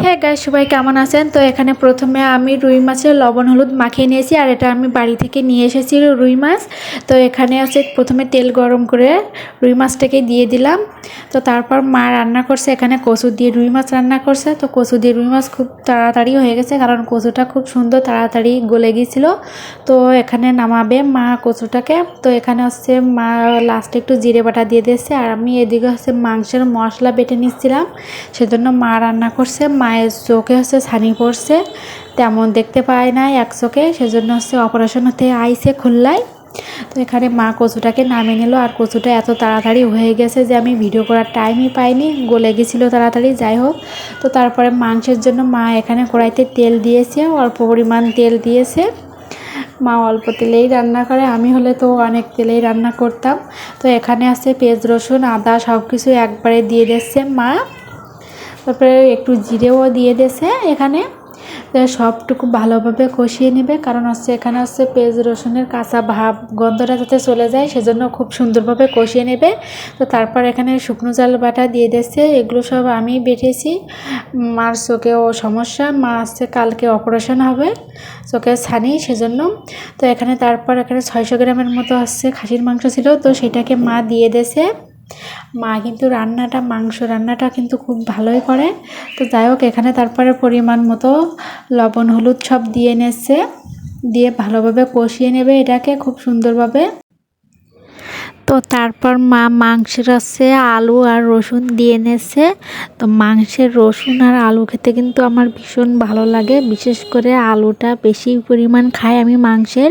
হ্যাঁ গাইস, সবাই কেমন আছেন? তো এখানে প্রথমে আমি রুই মাছের লবণ হলুদ মাখিয়ে নিয়েছি, আর এটা আমি বাড়ি থেকে নিয়ে এসেছি রুই মাছ। তো এখানে আছে প্রথমে তেল গরম করে রুই মাছটাকে দিয়ে দিলাম। তো তারপর মা রান্না করছে, এখানে কচু দিয়ে রুই মাছ রান্না করছে। তো কচু দিয়ে রুই মাছ খুব তাড়াতাড়ি হয়ে গেছে, কারণ কচুটা খুব সুন্দর তাড়াতাড়ি গলে গিয়েছিল। তো এখানে নামাবে মা কচুটাকে। তো এখানে হচ্ছে মা লাস্টে একটু জিরে বাটা দিয়ে দিয়েছে, আর আমি এদিকে হচ্ছে মাংসের মশলা বেটে নিচ্ছিলাম। সেজন্য মা রান্না করছে। মায়ের চোখে হচ্ছে ছানি পড়ছে, তেমন দেখতে পায় নাই এক চোখে, সেজন্য হচ্ছে অপারেশন হতে আইছে খুলনায়। তো এখানে মা কচুটাকে নামিয়ে নিল, আর কচুটা এত তাড়াতাড়ি হয়ে গেছে যে আমি ভিডিও করার টাইমই পাইনি, গলে গেছিলো তাড়াতাড়ি। যাই হোক, তো তারপরে মাংসের জন্য মা এখানে কড়াইতে তেল দিয়েছে, অল্প পরিমাণ তেল দিয়েছে। মা অল্প তেলেই রান্না করে, আমি হলে তো অনেক তেলেই রান্না করতাম। তো এখানে আছে পেঁয়াজ রসুন আদা সব কিছু একবারে দিয়ে দিচ্ছে মা। তারপরে একটু জিরেও দিয়ে দিয়েছে এখানে। সবটুকু ভালোভাবে কষিয়ে নেবে, কারণ হচ্ছে এখানে হচ্ছে পেঁয়াজ রসুনের কাঁচা ভাব গন্ধটা যাতে চলে যায়, সেজন্য খুব সুন্দরভাবে কষিয়ে নেবে। তো তারপর এখানে শুকনো চাল বাটা দিয়ে দিয়েছে। এগুলো সব আমি বেটেছি। মার চোখেও সমস্যা, মা হচ্ছে কালকে অপারেশন হবে চোখে ছানি, সেজন্য। তো এখানে তারপর এখানে 600 গ্রামের মতো হচ্ছে খাসির মাংস ছিল, তো সেটাকে মা দিয়ে দিয়েছে। মা কিন্তু মাংস রান্নাটা কিন্তু খুব ভালোই করে। তো যাই হোক, এখানে তারপরে পরিমাণ মতো লবণ হলুদ সব দিয়ে নিচ্ছে, দিয়ে ভালোভাবে কষিয়ে নেবে এটাকে খুব সুন্দরভাবে। তো তারপর মা মাংসের হচ্ছে আলু আর রসুন দিয়ে নিচ্ছে। তো মাংসের রসুন আর আলু খেতে কিন্তু আমার ভীষণ ভালো লাগে, বিশেষ করে আলুটা বেশি পরিমাণ খাই আমি মাংসের।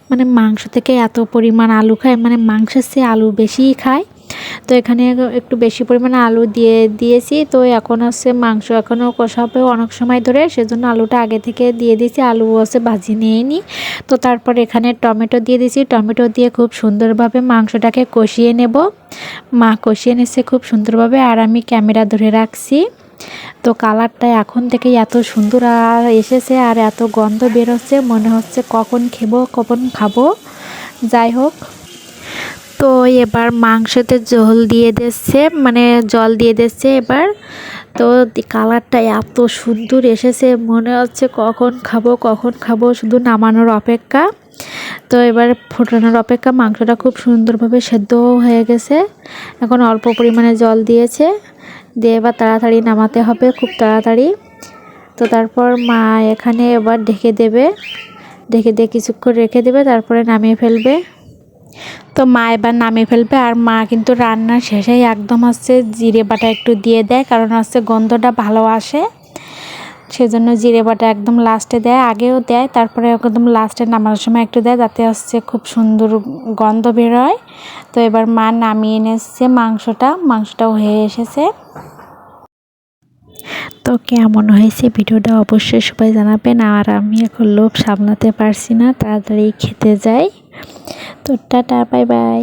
মানে মাংস থেকে এত পরিমাণ আলু খাই, মানে মাংসের চেয়ে আলু বেশিই খাই। তো এখানে একটু বেশি পরিমাণে আলু দিয়েছি। তো এখন হচ্ছে মাংস এখনও কষাবে অনেক সময় ধরে, সেজন্য আলুটা আগে থেকে দিয়ে দিয়েছি, আলু হচ্ছে ভাজি নিয়ে নিই। তো তারপর এখানে টমেটো দিয়ে দিয়েছি, টমেটো দিয়ে খুব সুন্দরভাবে মাংসটাকে কষিয়ে নেব। মা কষিয়ে নিচ্ছে খুব সুন্দরভাবে, আর আমি ক্যামেরা ধরে রাখছি। তো কালারটা এখন থেকে এত সুন্দর আর এসেছে, আর এত গন্ধ বেরোচ্ছে, মনে হচ্ছে কখন খাবো। যাই হোক, তো এবার মাংসতে জল দিয়ে দিচ্ছে এবার। তো কালারটা এত সুন্দর এসেছে, মনে হচ্ছে কখন খাবো, শুধু নামানোর অপেক্ষা। তো এবার ফোটানোর অপেক্ষা। মাংসটা খুব সুন্দরভাবে সেদ্ধ হয়ে গেছে, এখন অল্প পরিমাণে জল দিয়েছে, দিয়ে এবার তাড়াতাড়ি নামাতে হবে, খুব তাড়াতাড়ি। তো তারপর মা এখানে এবার ঢেকে দিয়ে কিছুক্ষণ রেখে দেবে, তারপরে নামিয়ে ফেলবে। তো মা এবার নামিয়ে ফেলবে, আর মা কিন্তু রান্নার শেষেই একদম হচ্ছে জিরে বাটা একটু দিয়ে দেয়, কারণ হচ্ছে গন্ধটা ভালো আসে, সেজন্য জিরে বাটা একদম লাস্টে দেয়, আগেও দেয়, তারপরে একদম লাস্টে নামানোর সময় একটু দেয়, যাতে হচ্ছে খুব সুন্দর গন্ধ বেরোয়। তো এবার মা নামিয়ে এনেছে মাংসটাও হয়ে এসেছে। তো কেমন হয়েছে ভিডিওটা অবশ্যই সবাই জানাবেন। আর আমি এখন লোভ সামলাতে পারছি না, তাড়াতাড়ি খেতে যাই। তো টাটা, বাই বাই।